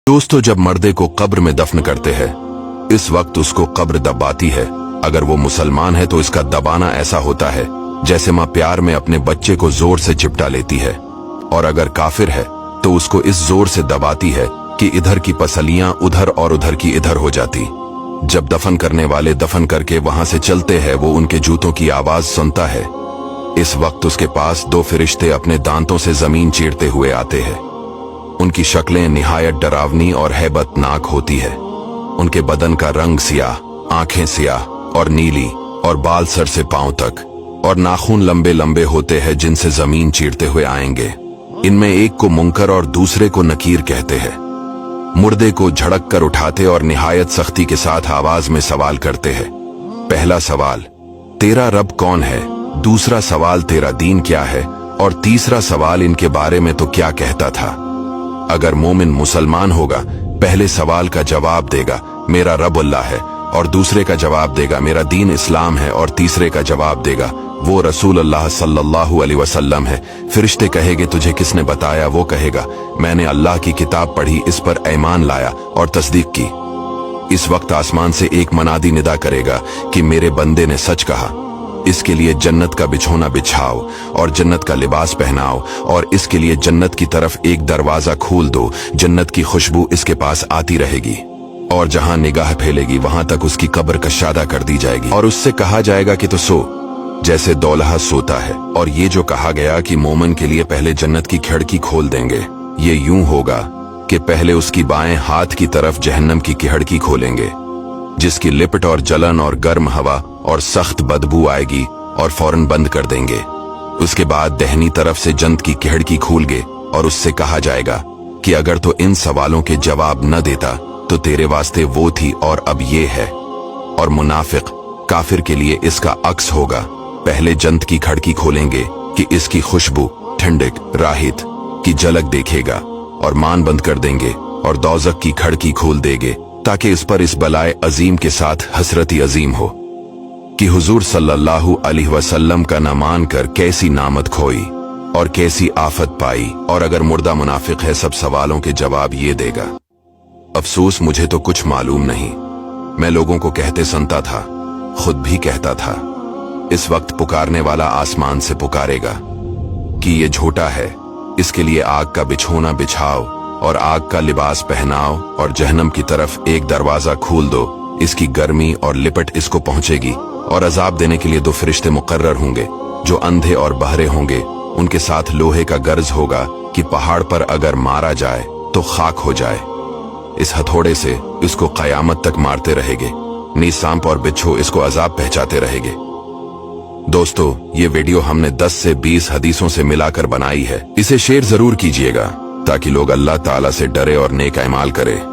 दोस्तों, जब मर्दे को कब्र में दफन करते हैं इस वक्त उसको कब्र दबाती है। अगर वो मुसलमान है तो इसका दबाना ऐसा होता है जैसे माँ प्यार में अपने बच्चे को जोर से चिपटा लेती है, और अगर काफिर है तो उसको इस जोर से दबाती है कि इधर की पसलियां उधर और उधर की इधर हो जाती। जब दफन करने वाले दफन करके वहां से चलते हैं वो उनके जूतों की आवाज सुनता है। इस वक्त उसके पास दो फरिश्ते अपने दांतों से जमीन चीरते हुए आते हैं। उनकी शक्लें निहायत डरावनी और हैबतनाक होती है। उनके बदन का रंग सियाह, आंखें सियाह और नीली, और बाल सर से पांव तक, और नाखून लंबे लंबे होते हैं जिनसे जमीन चीरते हुए आएंगे। इनमें एक को मुनकर और दूसरे को नकीर कहते हैं। मुर्दे को झड़क कर उठाते और निहायत सख्ती के साथ आवाज में सवाल करते हैं। पहला सवाल, तेरा रब कौन है? दूसरा सवाल, तेरा दीन क्या है? और तीसरा सवाल, इनके बारे में तो क्या कहता था? अगर मोमिन मुसलमान होगा पहले सवाल का जवाब देगा मेरा रब अल्लाह है, और दूसरे का जवाब देगा मेरा दीन इस्लाम है, और तीसरे का जवाब देगा वो रसूल अल्लाह सल्लल्लाहु अलैहि वसल्लम है। फरिश्ते कहेंगे तुझे किसने बताया? वो कहेगा मैंने अल्लाह की किताब पढ़ी, इस पर ईमान लाया और तस्दीक की। इस वक्त आसमान से एक मनादी निदा करेगा कि मेरे बंदे ने सच कहा, इसके लिए जन्नत का बिछोना बिछाओ और जन्नत का लिबास पहनाओ, और इसके लिए जन्नत की तरफ एक दरवाजा खोल दो। जन्नत की खुशबू इसके पास आती रहेगी, और जहां निगाह फैलेगी वहां तक उसकी कब्र कशादा कर दी जाएगी, और उससे कहा जाएगा कि तो सो जैसे दौलहा सोता है। और ये जो कहा गया कि मोमिन के लिए पहले जन्नत की खिड़की खोल देंगे, ये यूं होगा कि पहले उसकी बाएं हाथ की तरफ जहन्नम की खिड़की खोलेंगे, जिसकी लिपट और जलन और गर्म हवा और सख्त बदबू आएगी, और फौरन बंद कर देंगे। उसके बाद दहनी तरफ से जन्नत की खिड़की खोलगे, और उससे कहा जाएगा कि अगर तो इन सवालों के जवाब न देता तो तेरे वास्ते वो थी और अब ये है। और मुनाफिक काफिर के लिए इसका अक्स होगा। पहले जन्नत की खिड़की खोलेंगे कि इसकी खुशबू, ठंडक, राहत की झलक देखेगा, और मान बंद कर देंगे, और दोज़ख की खिड़की खोल देंगे ताकि इस पर इस बलाए अजीम के साथ हसरती अजीम हो कि हुजूर सल्लल्लाहु अलैहि वसल्लम का न मान कर कैसी नामत खोई और कैसी आफत पाई। और अगर मुर्दा मुनाफिक है सब सवालों के जवाब ये देगा, अफसोस मुझे तो कुछ मालूम नहीं, मैं लोगों को कहते सुनता था, खुद भी कहता था। इस वक्त पुकारने वाला आसमान से पुकारेगा कि ये झूठा है, इसके लिए आग का बिछोना बिछाओ और आग का लिबास पहनाओ, और जहन्नम की तरफ एक दरवाजा खोल दो, इसकी गर्मी और लिपट इसको पहुंचेगी। और अजाब देने के लिए दो फरिश्ते मुकर्रर होंगे जो अंधे और बहरे होंगे। उनके साथ लोहे का गर्ज होगा कि पहाड़ पर अगर मारा जाए तो खाक हो जाए। इस हथौड़े से इसको कयामत तक मारते रहेंगे। नीच सांप और बिच्छू इसको अजाब पहुंचाते रहेंगे। दोस्तों, ये वीडियो हमने 10 से 20 हदीसों से मिलाकर बनाई है। इसे शेयर जरूर कीजिएगा ताकि लोग अल्लाह ताला से डरे और नेक अमाल करें।